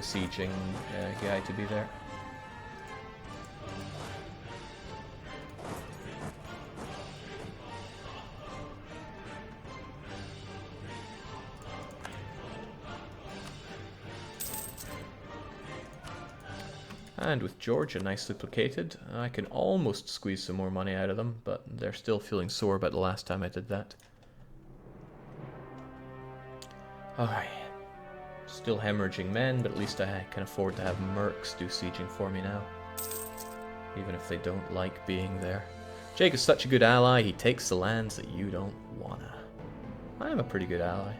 besieging guy to be there. And with Georgia nicely placated, I can almost squeeze some more money out of them, but they're still feeling sore about the last time I did that. Alright. Still hemorrhaging men, but at least I can afford to have mercs do sieging for me now. Even if they don't like being there. Jake is such a good ally, he takes the lands that you don't wanna. I am a pretty good ally.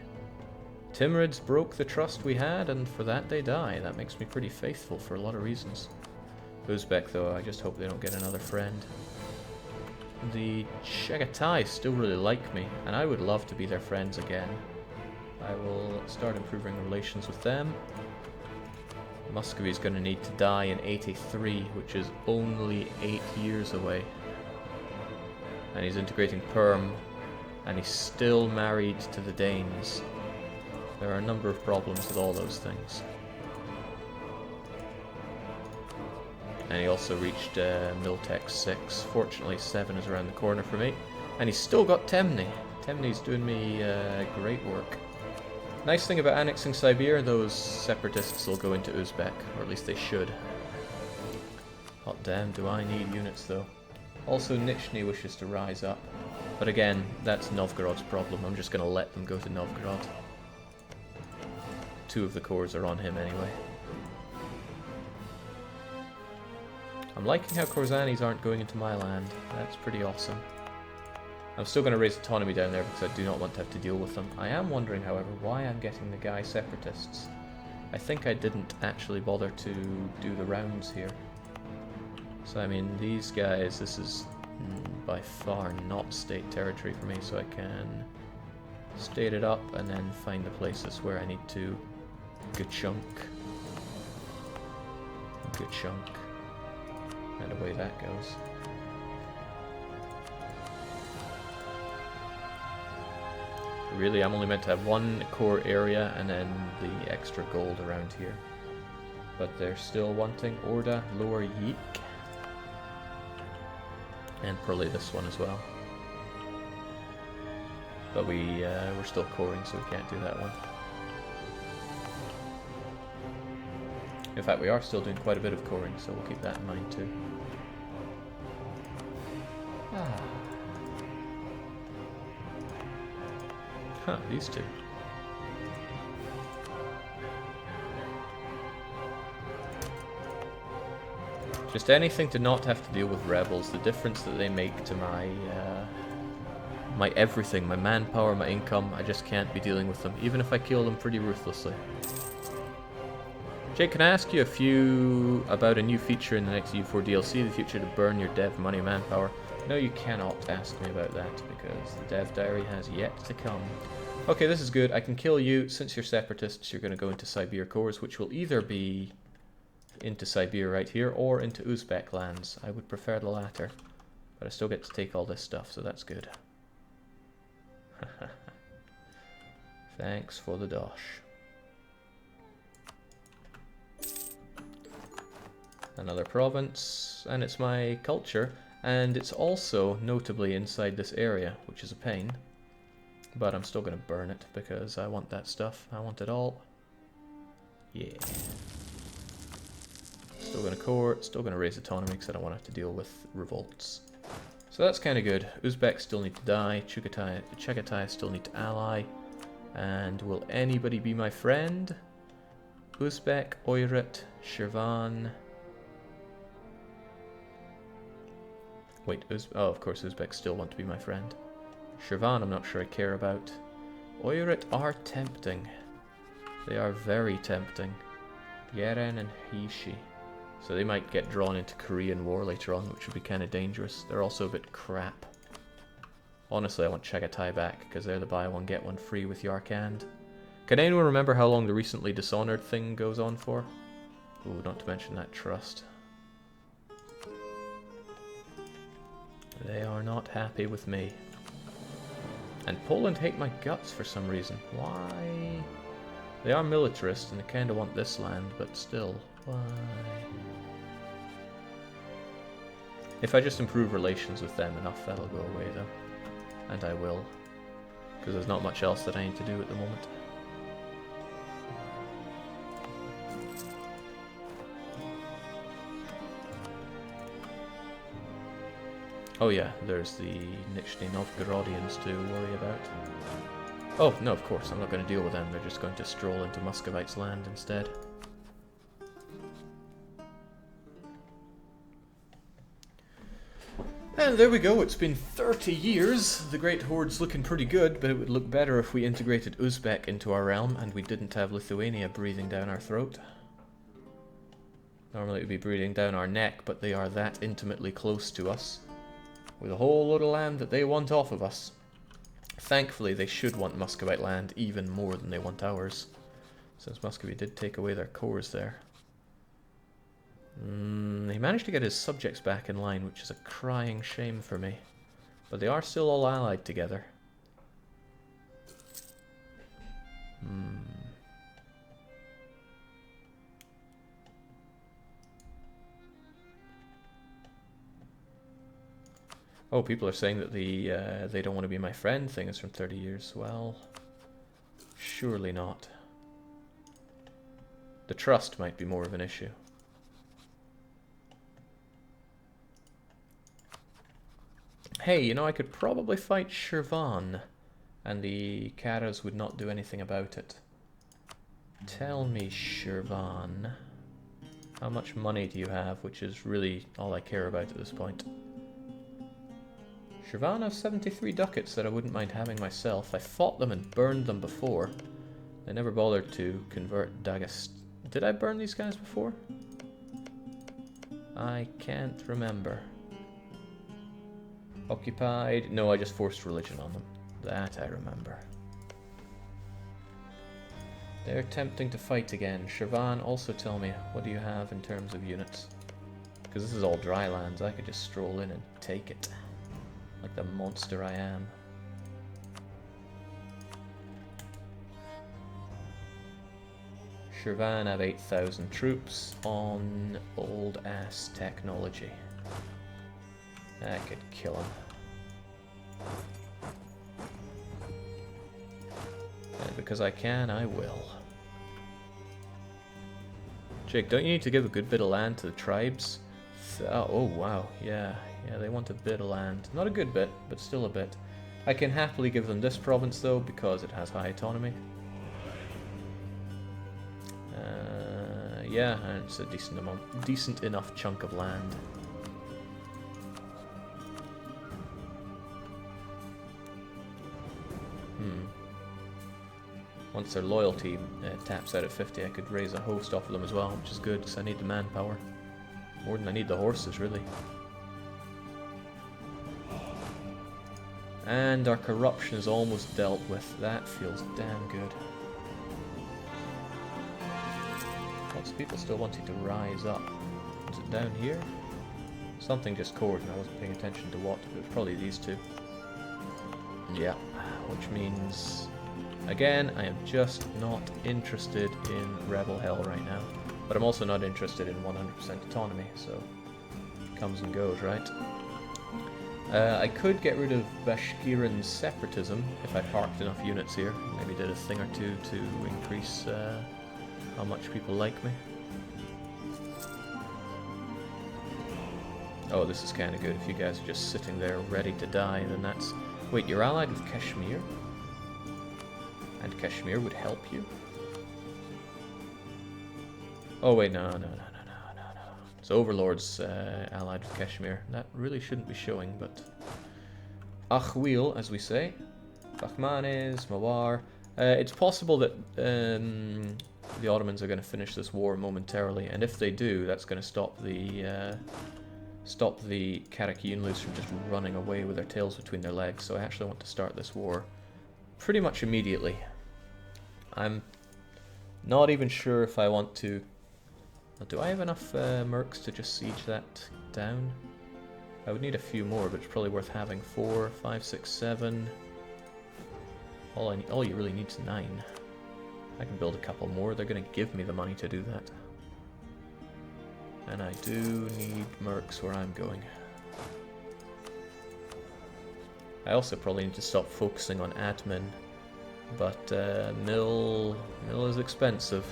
Timurids broke the trust we had, and for that they die. That makes me pretty faithful for a lot of reasons. Uzbek, though, I just hope they don't get another friend. The Chagatai still really like me, and I would love to be their friends again. I will start improving relations with them. Muscovy's going to need to die in 83, which is only 8 years away. And he's integrating Perm, and he's still married to the Danes. There are a number of problems with all those things. And he also reached Miltech 6. Fortunately, 7 is around the corner for me. And he's still got Temne. Temne's doing me great work. Nice thing about annexing Siberia, those separatists will go into Uzbek, or at least they should. Hot damn, do I need units though. Also, Nizhny wishes to rise up. But again, that's Novgorod's problem. I'm just going to let them go to Novgorod. 2 of the cores are on him anyway. I'm liking how Korzanis aren't going into my land. That's pretty awesome. I'm still going to raise autonomy down there because I do not want to have to deal with them. I am wondering, however, why I'm getting the guy separatists. I think I didn't actually bother to do the rounds here. So I mean, these guys, this is by far not state territory for me, so I can state it up and then find the places where I need to chunk. Good chunk. And away that goes. Really, I'm only meant to have 1 core area and then the extra gold around here. But they're still wanting Orda, Lower Yeek. And probably this one as well. But we're still coring, so we can't do that one. In fact, we are still doing quite a bit of coring, so we'll keep that in mind too. Huh, these two. Just anything to not have to deal with rebels. The difference that they make to my my everything, my manpower, my income, I just can't be dealing with them, even if I kill them pretty ruthlessly. Jake, can I ask you about a new feature in the next U4 DLC, the feature to burn your dev money manpower? No, you cannot ask me about that, because the dev diary has yet to come. Okay, this is good. I can kill you. Since you're separatists, you're going to go into Siberia cores, which will either be into Siberia right here, or into Uzbek lands. I would prefer the latter, but I still get to take all this stuff, so that's good. Thanks for the dosh. Another province, and it's my culture, and it's also notably inside this area, which is a pain. But I'm still going to burn it because I want that stuff. I want it all. Yeah. Still going to core, still going to raise autonomy because I don't want to have to deal with revolts. So that's kind of good. Uzbeks still need to die. Chagatai still need to ally. And will anybody be my friend? Uzbek, Oirat, Siobhan. Wait, oh, of course Uzbeks still want to be my friend. Siobhan I'm not sure I care about. Oirat are tempting. They are very tempting. Yeren and Hishi. So they might get drawn into Korean War later on, which would be kind of dangerous. They're also a bit crap. Honestly, I want Chagatai back, because they're the buy one get one free with Yarkand. Can anyone remember how long the recently dishonored thing goes on for? Ooh, not to mention that trust. They are not happy with me. And Poland hate my guts for some reason. Why? They are militarist and they kind of want this land, but still, why? If I just improve relations with them enough, that'll go away though. And I will. Because there's not much else that I need to do at the moment. Oh yeah, there's the Nizhny Novgorodians to worry about. Oh, no, of course, I'm not going to deal with them. They're just going to stroll into Muscovites' land instead. And there we go, it's been 30 years. The Great Horde's looking pretty good, but it would look better if we integrated Uzbek into our realm and we didn't have Lithuania breathing down our throat. Normally it would be breathing down our neck, but they are that intimately close to us, with a whole lot of land that they want off of us. Thankfully, they should want Muscovite land even more than they want ours, since Muscovy did take away their cores there. He managed to get his subjects back in line, which is a crying shame for me. But they are still all allied together. Oh, people are saying that the they don't want to be my friend thing is from 30 years. Well, surely not. The trust might be more of an issue. Hey, you know, I could probably fight Siobhan, and the Karas would not do anything about it. Tell me, Siobhan, how much money do you have, which is really all I care about at this point. Siobhan has 73 ducats that I wouldn't mind having myself. I fought them and burned them before. I never bothered to convert Dagest. Did I burn these guys before? I can't remember. Occupied? No, I just forced religion on them. That I remember. They're attempting to fight again. Siobhan, also tell me, what do you have in terms of units? Because this is all dry lands. I could just stroll in and take it. Like the monster I am. Siobhan have 8,000 troops on old-ass technology. I could kill him. And because I can, I will. Jake, don't you need to give a good bit of land to the tribes? Oh, wow, yeah, they want a bit of land. Not a good bit, but still a bit. I can happily give them this province, though, because it has high autonomy. Yeah, and it's a decent enough chunk of land. Once their loyalty taps out at 50, I could raise a host off of them as well, which is good, because I need the manpower. More than I need the horses, really. And our corruption is almost dealt with. That feels damn good. Lots of people still wanting to rise up. Is it down here? Something just cored and I wasn't paying attention to what, but it was probably these two. Yeah, which means... Again, I am just not interested in Rebel Hell right now. But I'm also not interested in 100% autonomy, so it comes and goes, right? I could get rid of Bashkiran's separatism if I parked enough units here. Maybe did a thing or two to increase how much people like me. Oh, this is kind of good. If you guys are just sitting there ready to die, then that's... Wait, you're allied with Kashmir? And Kashmir would help you? Oh wait, no. So Overlord's allied with Kashmir. That really shouldn't be showing, but... Akhwil, as we say. Bakhmanes, Mawar. It's possible that the Ottomans are going to finish this war momentarily, and if they do, that's going to stop the Karakyunlus from just running away with their tails between their legs, so I actually want to start this war pretty much immediately. I'm not even sure if I want to... Do I have enough mercs to just siege that down? I would need a few more, but it's probably worth having. 4, 5, 6, 7... All you really need is 9. I can build a couple more. They're going to give me the money to do that. And I do need mercs where I'm going. I also probably need to stop focusing on admin, but mill is expensive.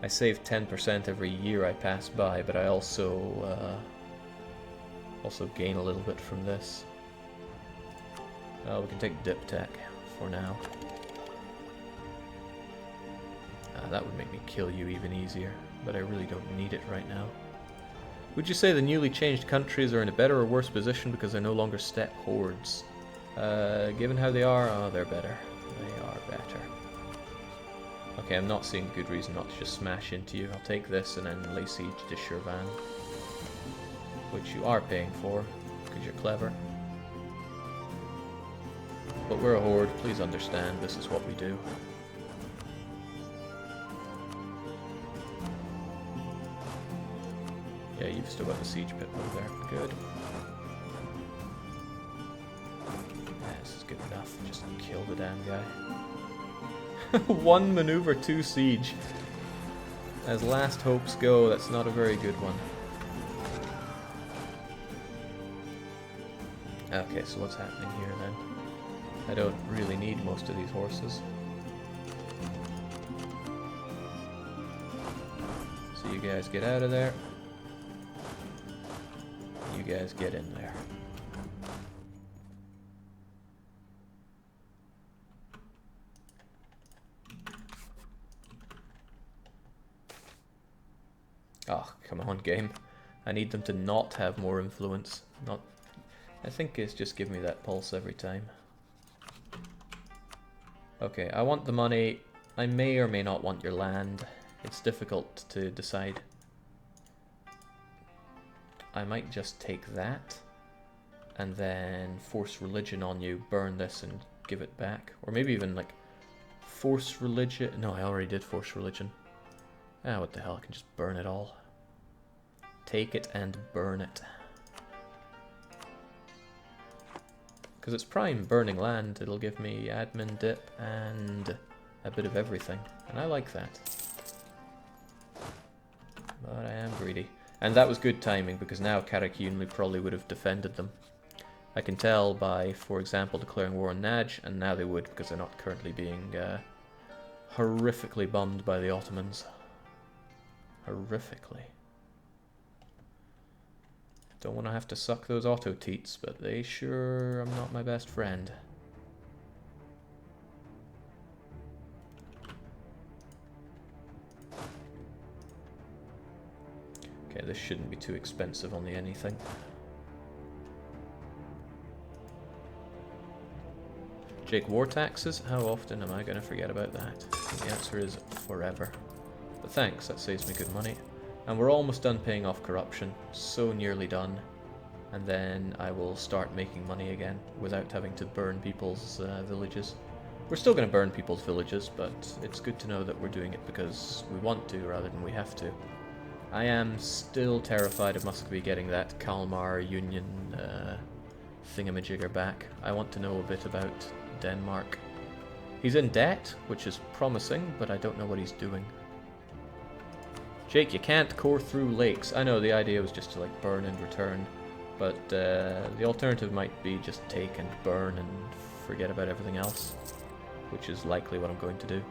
I save 10% every year I pass by, but I also gain a little bit from this. We can take dip tech for now. That would make me kill you even easier, but I really don't need it right now. Would you say the newly changed countries are in a better or worse position because they're no longer steppe hordes? Given how they are, they're better. They are better. Okay, I'm not seeing a good reason not to just smash into you. I'll take this and then lay siege to Siobhan, which you are paying for, because you're clever. But we're a horde, please understand, this is what we do. Yeah, you've still got the siege pit over there. Good. Yeah, this is good enough. Just kill the damn guy. 1 maneuver, 2 siege. As last hopes go, that's not a very good one. Okay, so what's happening here then? I don't really need most of these horses. So you guys get out of there. You guys get in there. Oh, come on, game. I need them to not have more influence. Not. I think it's just give me that pulse every time. Okay, I want the money. I may or may not want your land. It's difficult to decide. I might just take that and then force religion on you, burn this and give it back. Or maybe even like force religion. No, I already did force religion. Ah, what the hell, I can just burn it all. Take it and burn it. Because it's prime burning land, it'll give me admin dip and a bit of everything. And I like that. But I am greedy. And that was good timing, because now Karakunli probably would have defended them. I can tell by, for example, declaring war on Naj, and now they would, because they're not currently being horrifically bummed by the Ottomans. Horrifically. Don't want to have to suck those auto teats, but they sure are not my best friend. Okay, this shouldn't be too expensive on the anything. Jake, war taxes? How often am I going to forget about that? The answer is forever. But thanks, that saves me good money. And we're almost done paying off corruption. So nearly done. And then I will start making money again without having to burn people's villages. We're still going to burn people's villages, but it's good to know that we're doing it because we want to rather than we have to. I am still terrified of Muscovy getting that Kalmar Union thingamajigger back. I want to know a bit about Denmark. He's in debt, which is promising, but I don't know what he's doing. Jake, you can't core through lakes. I know the idea was just to like burn and return, but the alternative might be just take and burn and forget about everything else, which is likely what I'm going to do.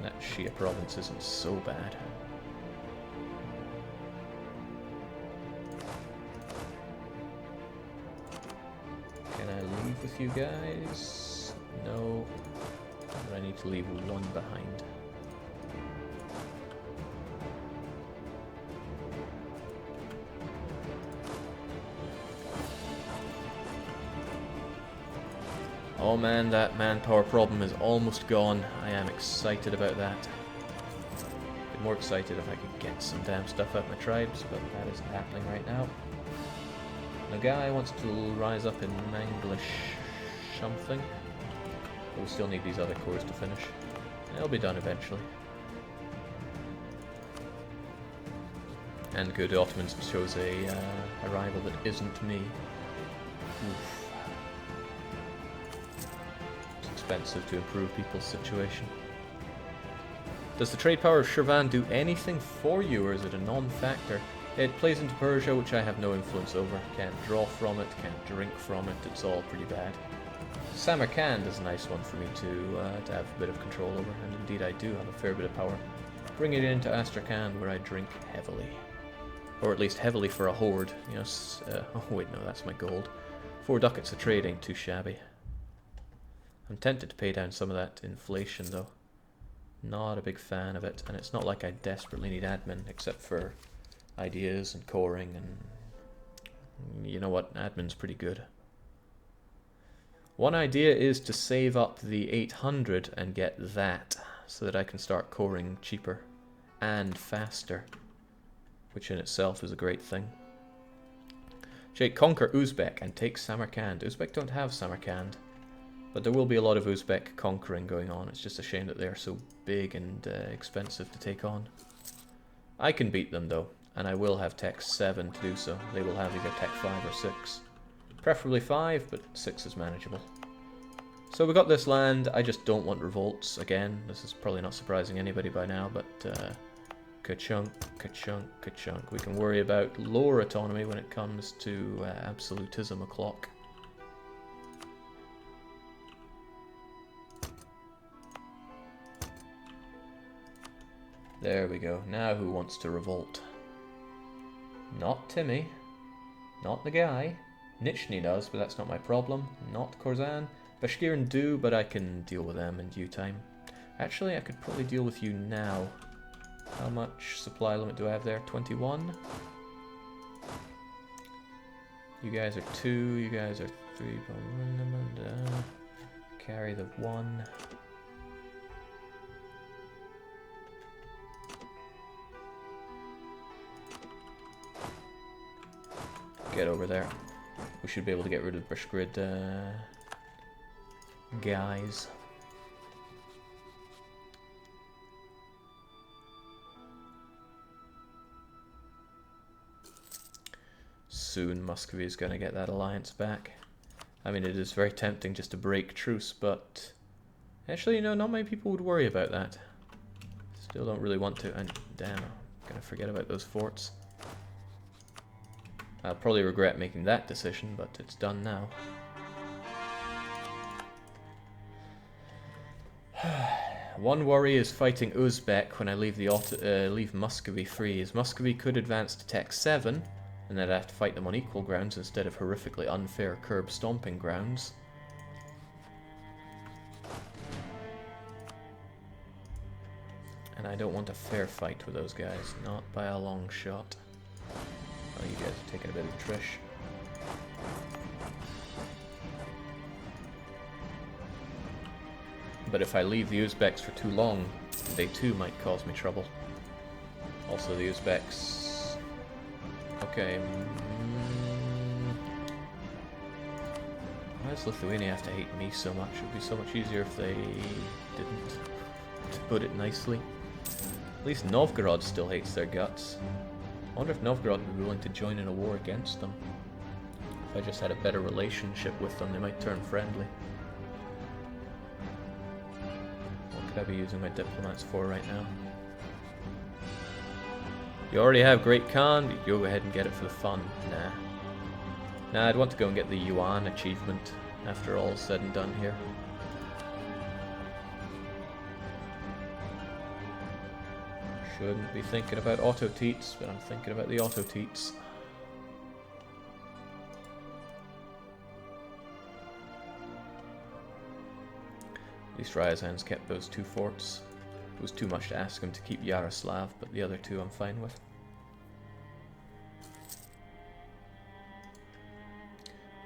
That Shia province isn't so bad. Can I leave with you guys? No. But I need to leave one behind. Oh man, that manpower problem is almost gone. I am excited about that. I'd be more excited if I could get some damn stuff out of my tribes, but that isn't happening right now. The guy wants to rise up in Manglish something. But we still need these other cores to finish. They'll be done eventually. And good, the Ottomans chose a rival that isn't me. Oof. expensive to improve people's situation. Does the trade power of Siobhan do anything for you, or is it a non-factor? It plays into Persia, which I have no influence over. Can't draw from it, can't drink from it, it's all pretty bad. Samarkand is a nice one for me to have a bit of control over, and indeed I do have a fair bit of power. Bring it into Astrakhan, where I drink heavily. Or at least heavily for a horde. You know, oh wait, no, that's my gold. 4 ducats a trade ain't too shabby. I'm tempted to pay down some of that inflation, though. Not a big fan of it, and it's not like I desperately need admin, except for ideas and coring, and you know what, admin's pretty good. One idea is to save up the 800 and get that, so that I can start coring cheaper and faster, which in itself is a great thing. Jake, conquer Uzbek and take Samarkand. Uzbek don't have Samarkand, but there will be a lot of Uzbek conquering going on. It's just a shame that they are so big and expensive to take on. I can beat them though, and I will have Tech 7 to do so. They will have either Tech 5 or 6. Preferably 5, but 6 is manageable. So we got this land. I just don't want revolts again. This is probably not surprising anybody by now, but ka-chunk, ka-chunk, ka-chunk. We can worry about lower autonomy when it comes to absolutism o'clock. There we go. Now who wants to revolt? Not Timmy. Not the guy. Nichny does, but that's not my problem. Not Korzan. Bashkiran do, but I can deal with them in due time. Actually, I could probably deal with you now. How much supply limit do I have there? 21? You guys are 2, you guys are 3. Carry the 1. Get over there. We should be able to get rid of the Bashgrid guys. Soon Muscovy is going to get that alliance back. I mean, it is very tempting just to break Truce, but actually, you know, not many people would worry about that. Still don't really want to, and damn, I'm going to forget about those forts. I'll probably regret making that decision, but it's done now. One worry is fighting Uzbek when I leave leave Muscovy free, as Muscovy could advance to Tech 7, and then I'd have to fight them on equal grounds instead of horrifically unfair curb stomping grounds. And I don't want a fair fight with those guys, not by a long shot. Oh, you guys are taking a bit of a trish. But if I leave the Uzbeks for too long, they too might cause me trouble. Also the Uzbeks... Okay. Why does Lithuania have to hate me so much? It would be so much easier if they didn't, to put it nicely. At least Novgorod still hates their guts. I wonder if Novgorod would be willing to join in a war against them. If I just had a better relationship with them, they might turn friendly. What could I be using my diplomats for right now? You already have Great Khan, but you go ahead and get it for the fun. Nah, I'd want to go and get the Yuan achievement after all's said and done here. Shouldn't be thinking about auto-teats, but I'm thinking about the auto-teats. At least Ryazan's kept those 2 forts. It was too much to ask him to keep Yaroslav, but the other 2 I'm fine with.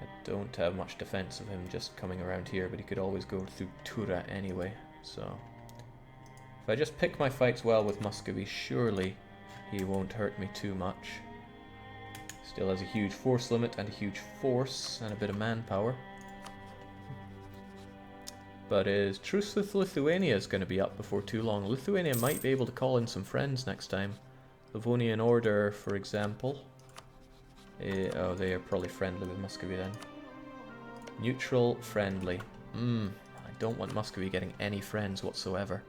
I don't have much defense of him just coming around here, but he could always go through Tura anyway, so... If I just pick my fights well with Muscovy, surely he won't hurt me too much. Still has a huge force limit and a huge force and a bit of manpower. But is Truce with Lithuania is going to be up before too long. Lithuania might be able to call in some friends next time. Livonian Order, for example. Oh, they are probably friendly with Muscovy then. Neutral, friendly. I don't want Muscovy getting any friends whatsoever.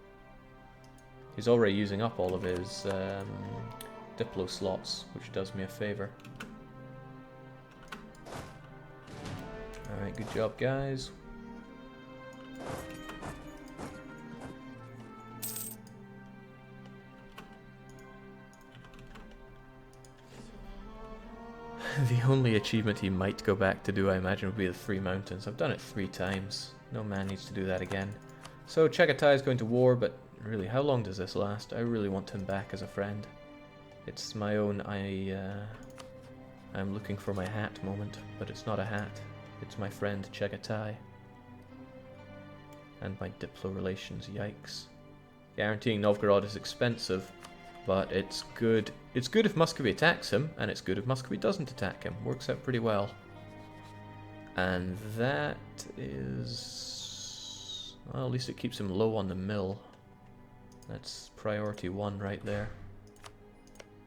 He's already using up all of his Diplo slots, which does me a favor. Alright, good job, guys. The only achievement he might go back to do, I imagine, would be the 3 mountains. I've done it 3 times. No man needs to do that again. So Chagatai is going to war, but really, how long does this last? I really want him back as a friend. It's my own I'm looking for my hat moment, but it's not a hat. It's my friend Chagatai. And my Diplo relations, yikes. Guaranteeing Novgorod is expensive, but it's good. It's good if Muscovy attacks him, and it's good if Muscovy doesn't attack him. Works out pretty well. And that is... well, at least it keeps him low on the mill. That's priority 1 right there.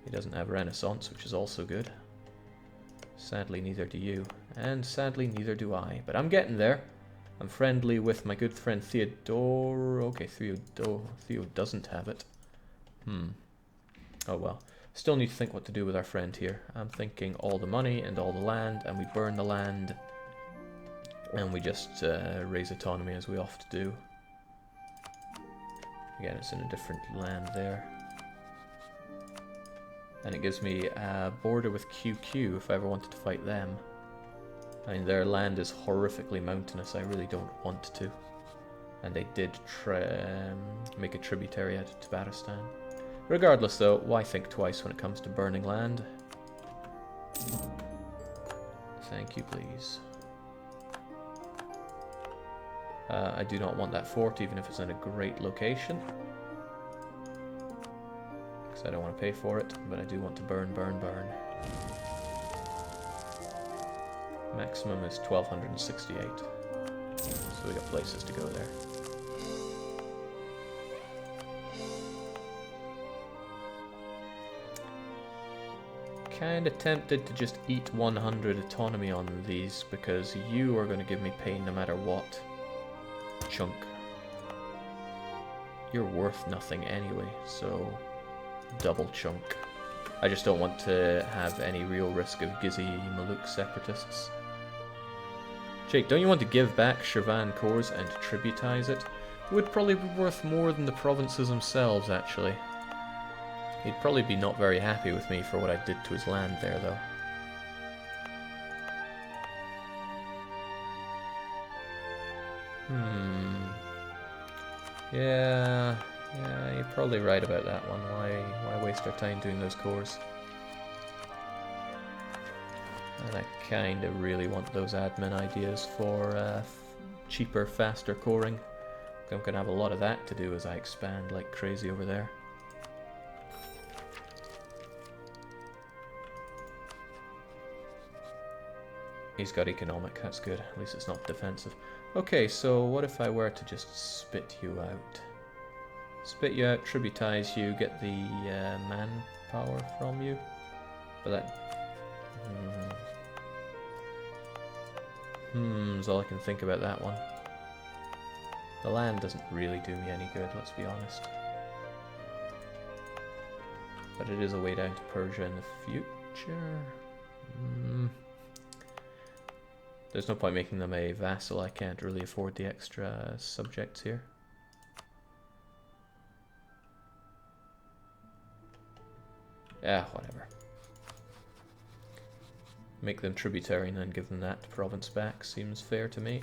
He doesn't have Renaissance, which is also good. Sadly, neither do you. And sadly, neither do I. But I'm getting there. I'm friendly with my good friend Theodore. Okay, Theo doesn't have it. Oh well. Still need to think what to do with our friend here. I'm thinking all the money and all the land, and we burn the land. And we just raise autonomy as we often do. Again, it's in a different land there. And it gives me a border with QQ if I ever wanted to fight them. I mean, their land is horrifically mountainous. I really don't want to. And they did make a tributary out of Tabaristan. Regardless, though, why think twice when it comes to burning land? Thank you, please. I do not want that fort, even if it's in a great location. Because I don't want to pay for it, but I do want to burn, burn, burn. Maximum is 1268. So we got places to go there. Kinda tempted to just eat 100 autonomy on these, because you are going to give me pain no matter what. Chunk. You're worth nothing anyway, so double chunk. I just don't want to have any real risk of Gizzy Maluk separatists. Jake, don't you want to give back Siobhan cores and tributize it? Would probably be worth more than the provinces themselves, actually. He'd probably be not very happy with me for what I did to his land there, though. Yeah, you're probably right about that one. Why waste our time doing those cores? And I kind of really want those admin ideas for cheaper, faster coring. I'm going to have a lot of that to do as I expand like crazy over there. He's got economic, that's good. At least it's not defensive. Okay, so what if I were to just spit you out? Spit you out, tributize you, get the manpower from you. But that... is all I can think about that one. The land doesn't really do me any good, let's be honest. But it is a way down to Persia in the future. There's no point making them a vassal. I can't really afford the extra subjects here. Yeah, whatever. Make them tributary and then give them that province back. Seems fair to me.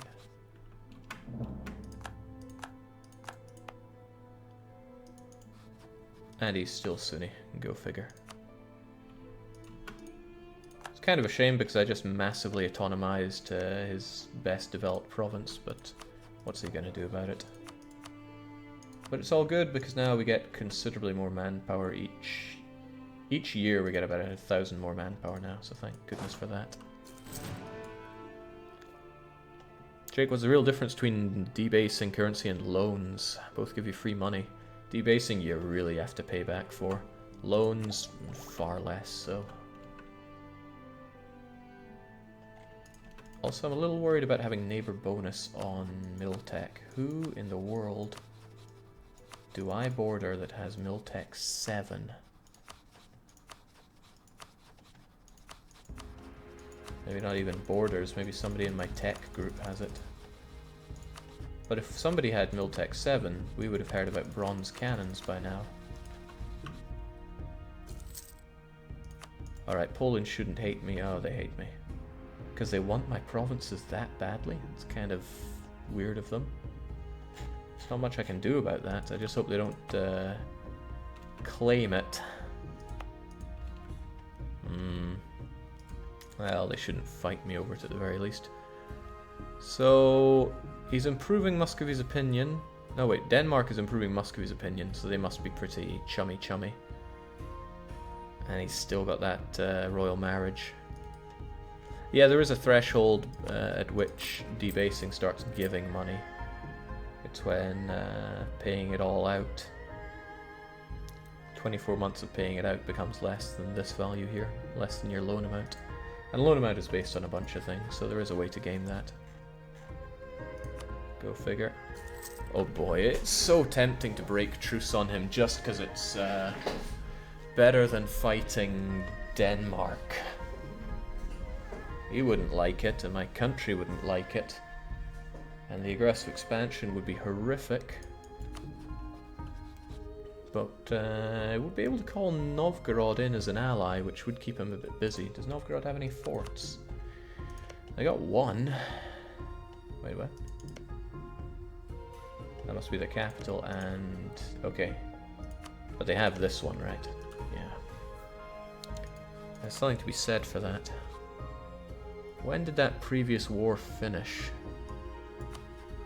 And he's still Sunni. Go figure. Kind of a shame because I just massively autonomized his best developed province, but what's he going to do about it? But it's all good because now we get considerably more manpower each year. We get about 1,000 more manpower now, so thank goodness for that. Jake, what's the real difference between debasing currency and loans? Both give you free money. Debasing you really have to pay back for. Loans, far less so. Also, I'm a little worried about having neighbor bonus on Miltech. Who in the world do I border that has Miltech 7? Maybe not even borders, maybe somebody in my tech group has it. But if somebody had Miltech 7, we would have heard about bronze cannons by now. Alright, Poland shouldn't hate me. Oh, they hate me. Because they want my provinces that badly? It's kind of weird of them. There's not much I can do about that. I just hope they don't claim it. Well, they shouldn't fight me over it at the very least. So, he's improving Muscovy's opinion. No, wait, Denmark is improving Muscovy's opinion, so they must be pretty chummy. And he's still got that royal marriage. Yeah, there is a threshold at which debasing starts giving money. It's when paying it all out. 24 months of paying it out becomes less than this value here, less than your loan amount. And loan amount is based on a bunch of things, so there is a way to game that. Go figure. Oh boy, it's so tempting to break truce on him just because it's better than fighting Denmark. He wouldn't like it, and my country wouldn't like it. And the aggressive expansion would be horrific. But I would be able to call Novgorod in as an ally, which would keep him a bit busy. Does Novgorod have any forts? I got one. Wait, what? That must be the capital, and... okay. But they have this one, right? Yeah. There's something to be said for that. When did that previous war finish?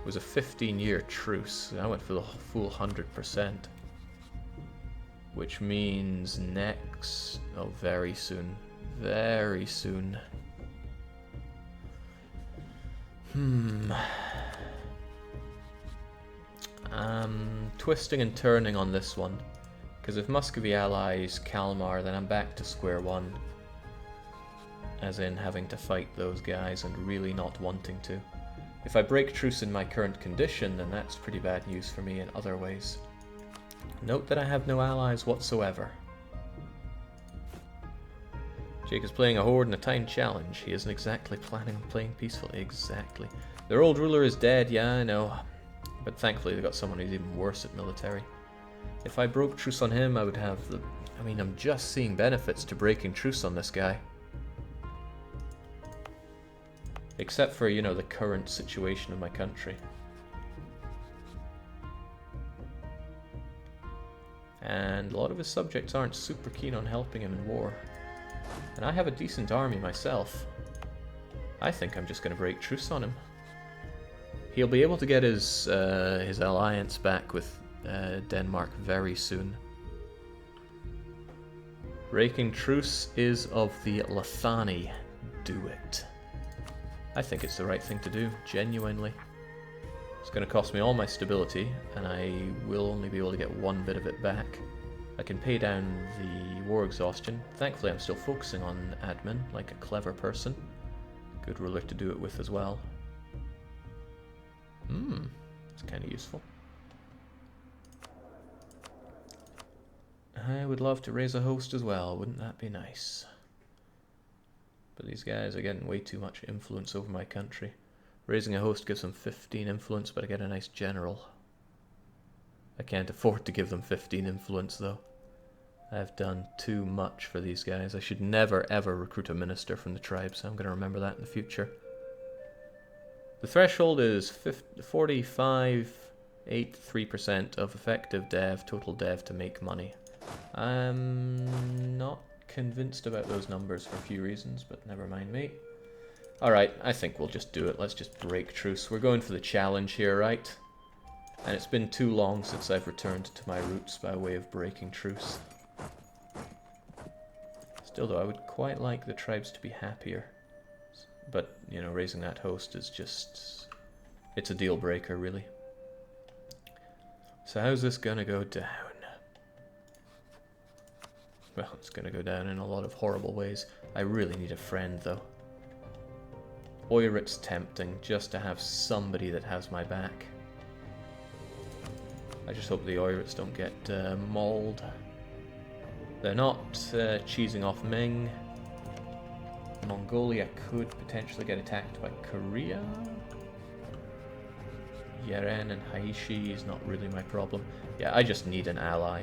It was a 15-year truce. I went for the full 100%. Which means next... oh, very soon. Very soon. Twisting and turning on this one. Because if Muscovy allies Kalmar, then I'm back to square one. As in having to fight those guys and really not wanting to. If I break truce in my current condition, then that's pretty bad news for me in other ways. Note that I have no allies whatsoever. Jake is playing a Horde in a time challenge. He isn't exactly planning on playing peacefully. Exactly. Their old ruler is dead, yeah, I know. But thankfully they got someone who's even worse at military. If I broke truce on him, I would have the... I mean, I'm just seeing benefits to breaking truce on this guy. Except for, you know, the current situation of my country. And a lot of his subjects aren't super keen on helping him in war. And I have a decent army myself. I think I'm just going to break truce on him. He'll be able to get his alliance back with Denmark very soon. Breaking truce is of the Lethani. Do it. I think it's the right thing to do, genuinely. It's going to cost me all my stability, and I will only be able to get one bit of it back. I can pay down the war exhaustion. Thankfully, I'm still focusing on admin, like a clever person. Good ruler to do it with as well. It's kind of useful. I would love to raise a host as well, wouldn't that be nice? But these guys are getting way too much influence over my country. Raising a host gives them 15 influence, but I get a nice general. I can't afford to give them 15 influence, though. I've done too much for these guys. I should never, ever recruit a minister from the tribes. I'm going to remember that in the future. The threshold is 45.83% of effective dev, total dev to make money. I'm not convinced about those numbers for a few reasons, but never mind me. Alright, I think we'll just do it. Let's just break truce. We're going for the challenge here, right? And it's been too long since I've returned to my roots by way of breaking truce. Still though, I would quite like the tribes to be happier. But, you know, raising that host is just... it's a deal breaker, really. So how's this gonna go down? Well, it's gonna go down in a lot of horrible ways. I really need a friend, though. Oirit's tempting, just to have somebody that has my back. I just hope the Oirits don't get mauled. They're not cheesing off Ming. Mongolia could potentially get attacked by Korea. Yeren and Haishi is not really my problem. Yeah, I just need an ally.